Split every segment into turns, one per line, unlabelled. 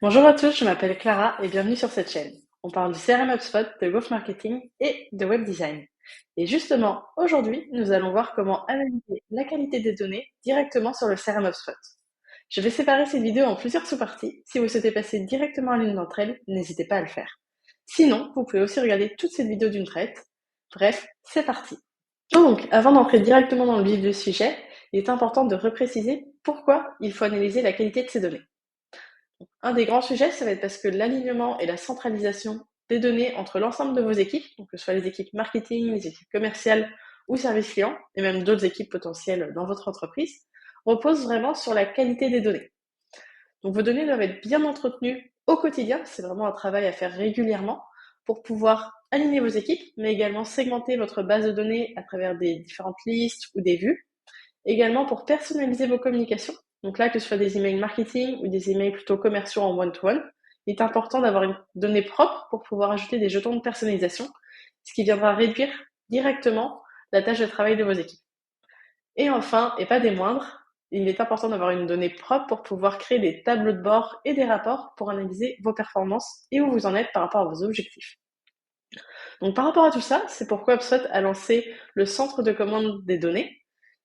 Bonjour à tous, je m'appelle Clara et bienvenue sur cette chaîne. On parle du CRM HubSpot, de growth marketing et de web design. Et justement, aujourd'hui, nous allons voir comment analyser la qualité des données directement sur le CRM HubSpot. Je vais séparer cette vidéo en plusieurs sous-parties. Si vous souhaitez passer directement à l'une d'entre elles, n'hésitez pas à le faire. Sinon, vous pouvez aussi regarder toute cette vidéo d'une traite. Bref, c'est parti. Donc, avant d'entrer directement dans le vif du sujet, il est important de repréciser pourquoi il faut analyser la qualité de ces données. Un des grands sujets, ça va être parce que l'alignement et la centralisation des données entre l'ensemble de vos équipes, donc que ce soit les équipes marketing, les équipes commerciales ou service client, et même d'autres équipes potentielles dans votre entreprise, repose vraiment sur la qualité des données. Donc vos données doivent être bien entretenues au quotidien, c'est vraiment un travail à faire régulièrement pour pouvoir aligner vos équipes, mais également segmenter votre base de données à travers des différentes listes ou des vues, également pour personnaliser vos communications. Donc là, que ce soit des emails marketing ou des emails plutôt commerciaux en one-to-one, il est important d'avoir une donnée propre pour pouvoir ajouter des jetons de personnalisation, ce qui viendra réduire directement la tâche de travail de vos équipes. Et enfin, et pas des moindres, il est important d'avoir une donnée propre pour pouvoir créer des tableaux de bord et des rapports pour analyser vos performances et où vous en êtes par rapport à vos objectifs. Donc par rapport à tout ça, c'est pourquoi HubSpot a lancé le centre de commande des données.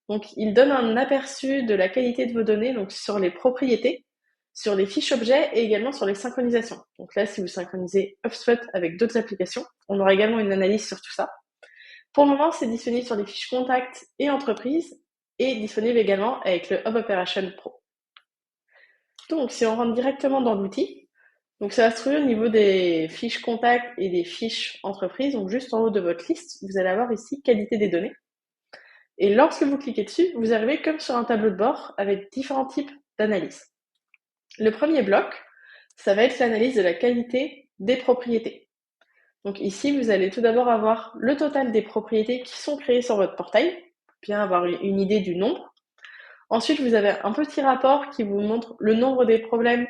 Donc il donne un aperçu de la qualité de vos données donc sur les propriétés, sur les fiches objets et également sur les synchronisations. Donc là, si vous synchronisez HubSpot avec d'autres applications, on aura également une analyse sur tout ça. Pour le moment, c'est disponible sur les fiches contact et entreprise et disponible également avec le Hub Operation Pro. Donc si on rentre directement dans l'outil, donc ça va se trouver au niveau des fiches contact et des fiches entreprise. Donc juste en haut de votre liste, vous allez avoir ici qualité des données. Et lorsque vous cliquez dessus, vous arrivez comme sur un tableau de bord avec différents types d'analyses. Le premier bloc, ça va être l'analyse de la qualité des propriétés. Donc ici, vous allez tout d'abord avoir le total des propriétés qui sont créées sur votre portail, pour bien avoir une idée du nombre. Ensuite, vous avez un petit rapport qui vous montre le nombre des problèmes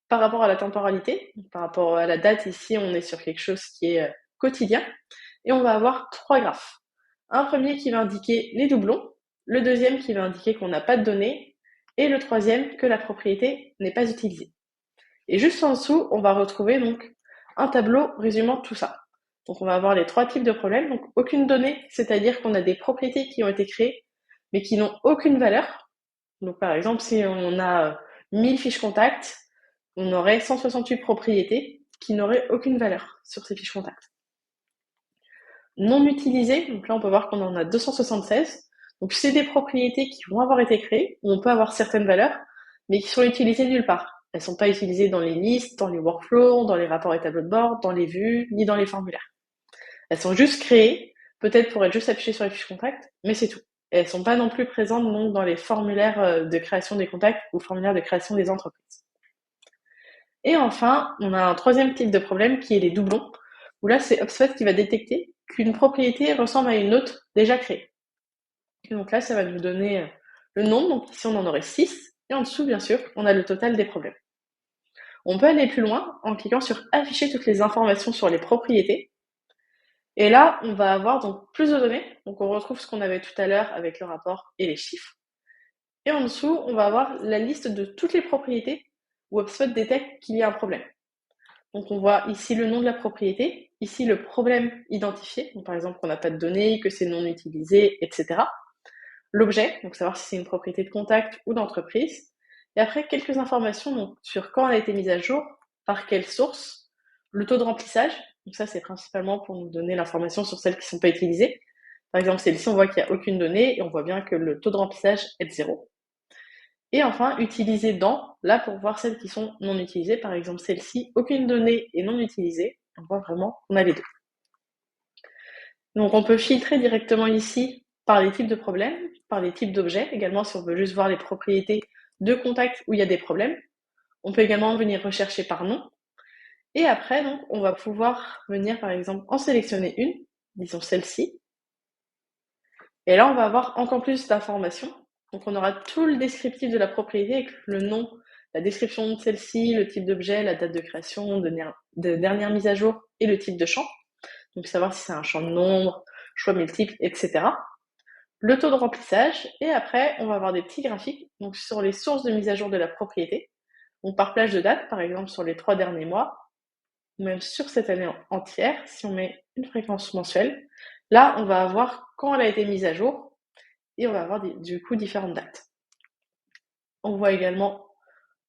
par rapport à la temporalité. Donc, par rapport à la date, ici, on est sur quelque chose qui est quotidien. Et on va avoir 3 graphes. Un premier qui va indiquer les doublons, le deuxième qui va indiquer qu'on n'a pas de données, et le troisième que la propriété n'est pas utilisée. Et juste en dessous, on va retrouver donc un tableau résumant tout ça. Donc on va avoir les 3 types de problèmes. Donc aucune donnée, c'est-à-dire qu'on a des propriétés qui ont été créées, mais qui n'ont aucune valeur. Donc par exemple, si on a 1000 fiches contact, on aurait 168 propriétés qui n'auraient aucune valeur sur ces fiches contact. Non utilisées, donc là on peut voir qu'on en a 276. Donc c'est des propriétés qui vont avoir été créées, où on peut avoir certaines valeurs, mais qui sont utilisées nulle part. Elles ne sont pas utilisées dans les listes, dans les workflows, dans les rapports et tableaux de bord, dans les vues, ni dans les formulaires. Elles sont juste créées, peut-être pour être juste affichées sur les fiches contacts, mais c'est tout. Et elles ne sont pas non plus présentes donc, dans les formulaires de création des contacts ou formulaires de création des entreprises. Et enfin, on a un troisième type de problème qui est les doublons, où là c'est HubSpot qui va détecter qu'une propriété ressemble à une autre déjà créée. Et donc là, ça va nous donner le nombre, donc ici on en aurait 6, et en dessous, bien sûr, on a le total des problèmes. On peut aller plus loin en cliquant sur afficher toutes les informations sur les propriétés. Et là, on va avoir donc plus de données. Donc on retrouve ce qu'on avait tout à l'heure avec le rapport et les chiffres. Et en dessous, on va avoir la liste de toutes les propriétés où HubSpot détecte qu'il y a un problème. Donc on voit ici le nom de la propriété, ici le problème identifié, donc par exemple qu'on n'a pas de données, que c'est non utilisé, etc. L'objet, donc savoir si c'est une propriété de contact ou d'entreprise. Et après, quelques informations donc, sur quand elle a été mise à jour, par quelle source, le taux de remplissage. Donc ça, c'est principalement pour nous donner l'information sur celles qui ne sont pas utilisées. Par exemple, celle-ci, on voit qu'il n'y a aucune donnée et on voit bien que le taux de remplissage est de 0. Et enfin, utiliser dans, là pour voir celles qui sont non utilisées. Par exemple, celle-ci, aucune donnée est non utilisée. On voit vraiment qu'on a les deux. Donc on peut filtrer directement ici par les types de problèmes, par les types d'objets, également si on veut juste voir les propriétés de contact où il y a des problèmes. On peut également venir rechercher par nom. Et après, donc, on va pouvoir venir par exemple en sélectionner une, disons celle-ci. Et là, on va avoir encore plus d'informations. Donc on aura tout le descriptif de la propriété avec le nom, la description de celle-ci, le type d'objet, la date de création, de dernière mise à jour et le type de champ. Donc savoir si c'est un champ de nombre, choix multiples, etc. Le taux de remplissage, et après, on va avoir des petits graphiques donc sur les sources de mise à jour de la propriété, Donc par plage de date, par exemple sur les 3 derniers mois, ou même sur cette année entière, si on met une fréquence mensuelle, là on va avoir quand elle a été mise à jour et on va avoir du coup différentes dates. On voit également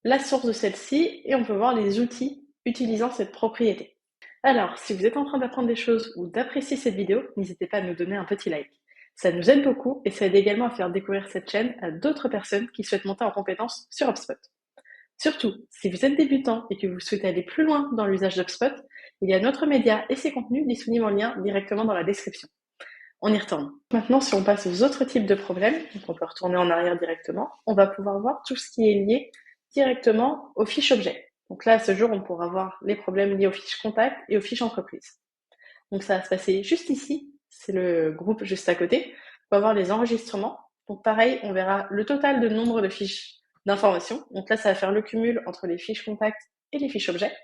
la source de celle-ci et on peut voir les outils utilisant cette propriété. Alors, si vous êtes en train d'apprendre des choses ou d'apprécier cette vidéo, n'hésitez pas à nous donner un petit like. Ça nous aide beaucoup et ça aide également à faire découvrir cette chaîne à d'autres personnes qui souhaitent monter en compétences sur HubSpot. Surtout, si vous êtes débutant et que vous souhaitez aller plus loin dans l'usage d'HubSpot, il y a notre média et ses contenus disponibles en lien directement dans la description. On y retourne. Maintenant, si on passe aux autres types de problèmes, donc on peut retourner en arrière directement, on va pouvoir voir tout ce qui est lié directement aux fiches objets. Donc là, à ce jour, on pourra voir les problèmes liés aux fiches contacts et aux fiches entreprises. Donc ça va se passer juste ici, c'est le groupe juste à côté. On va voir les enregistrements. Donc pareil, on verra le total de nombre de fiches d'informations. Donc là, ça va faire le cumul entre les fiches contacts et les fiches objets.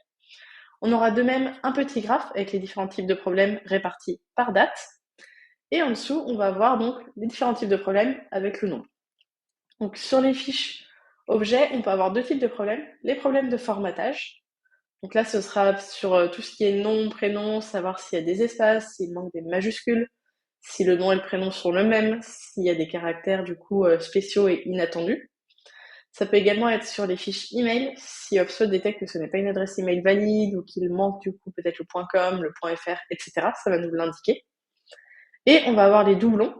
On aura de même un petit graphe avec les différents types de problèmes répartis par date. Et en dessous, on va voir donc les différents types de problèmes avec le nom. Donc sur les fiches objets, on peut avoir deux types de problèmes. Les problèmes de formatage. Donc là, ce sera sur tout ce qui est nom, prénom, savoir s'il y a des espaces, s'il manque des majuscules, si le nom et le prénom sont le même, s'il y a des caractères du coup spéciaux et inattendus. Ça peut également être sur les fiches email, si HubSpot détecte que ce n'est pas une adresse email valide ou qu'il manque du coup peut-être le .com, le .fr, etc. Ça va nous l'indiquer. Et on va avoir les doublons,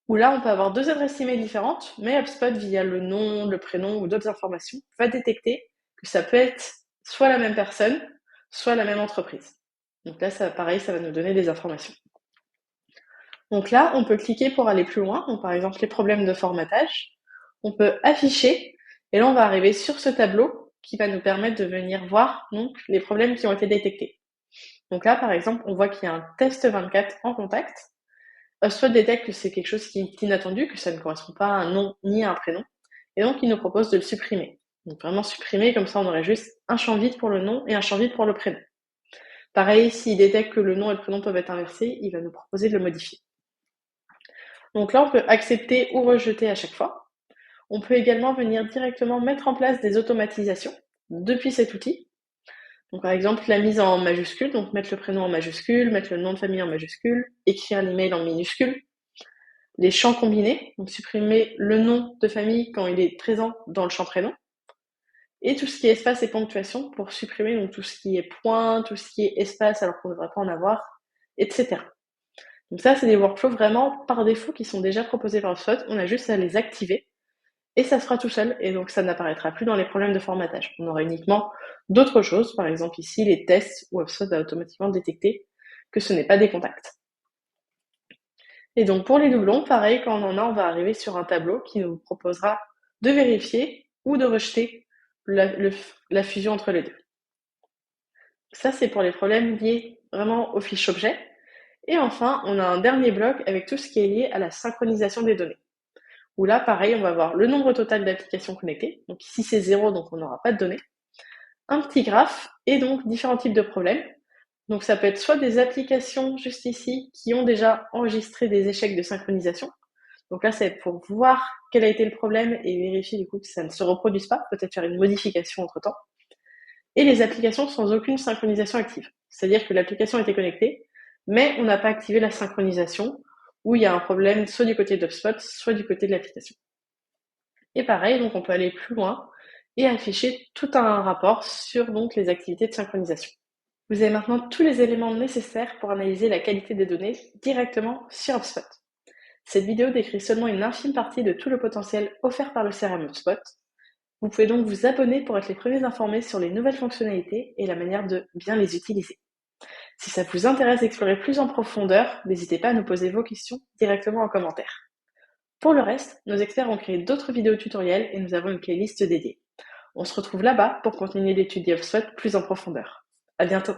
où là on peut avoir deux adresses email différentes, mais HubSpot via le nom, le prénom ou d'autres informations va détecter que ça peut être soit la même personne, soit la même entreprise. Donc là, ça, pareil, ça va nous donner des informations. Donc là, on peut cliquer pour aller plus loin. Donc par exemple, les problèmes de formatage. On peut afficher, et là on va arriver sur ce tableau qui va nous permettre de venir voir donc les problèmes qui ont été détectés. Donc là, par exemple, on voit qu'il y a un test 24 en contact. HubSpot détecte que c'est quelque chose qui est inattendu, que ça ne correspond pas à un nom ni à un prénom, et donc il nous propose de le supprimer. Donc vraiment supprimer, comme ça on aurait juste un champ vide pour le nom et un champ vide pour le prénom. Pareil, s'il détecte que le nom et le prénom peuvent être inversés, il va nous proposer de le modifier. Donc là, on peut accepter ou rejeter à chaque fois. On peut également venir directement mettre en place des automatisations depuis cet outil. Donc par exemple, la mise en majuscule, donc mettre le prénom en majuscule, mettre le nom de famille en majuscule, écrire l'email en minuscule. Les champs combinés, donc supprimer le nom de famille quand il est présent dans le champ prénom. Et tout ce qui est espace et ponctuation pour supprimer donc tout ce qui est point, tout ce qui est espace alors qu'on ne devrait pas en avoir, etc. Donc ça, c'est des workflows vraiment par défaut qui sont déjà proposés par HubSpot. On a juste à les activer et ça se fera tout seul. Et donc ça n'apparaîtra plus dans les problèmes de formatage. On aura uniquement d'autres choses, par exemple ici les tests où HubSpot va automatiquement détecter que ce n'est pas des contacts. Et donc pour les doublons, pareil, quand on en a, on va arriver sur un tableau qui nous proposera de vérifier ou de rejeter la fusion entre les deux. Ça, c'est pour les problèmes liés vraiment aux fiches objets. Et enfin, on a un dernier bloc avec tout ce qui est lié à la synchronisation des données. Où là, pareil, on va voir le nombre total d'applications connectées. Donc ici, c'est 0, donc on n'aura pas de données. Un petit graphe et donc différents types de problèmes. Donc ça peut être soit des applications juste ici qui ont déjà enregistré des échecs de synchronisation. Donc là, c'est pour voir quel a été le problème et vérifier du coup que ça ne se reproduise pas, peut-être faire une modification entre-temps. Et les applications sans aucune synchronisation active. C'est-à-dire que l'application a été connectée, mais on n'a pas activé la synchronisation, où il y a un problème soit du côté d'HubSpot, soit du côté de l'application. Et pareil, donc on peut aller plus loin et afficher tout un rapport sur donc les activités de synchronisation. Vous avez maintenant tous les éléments nécessaires pour analyser la qualité des données directement sur HubSpot. Cette vidéo décrit seulement une infime partie de tout le potentiel offert par le CRM HubSpot. Vous pouvez donc vous abonner pour être les premiers informés sur les nouvelles fonctionnalités et la manière de bien les utiliser. Si ça vous intéresse d'explorer plus en profondeur, n'hésitez pas à nous poser vos questions directement en commentaire. Pour le reste, nos experts ont créé d'autres vidéos tutoriels et nous avons une playlist dédiée. On se retrouve là-bas pour continuer l'étude d'HubSpot plus en profondeur. À bientôt!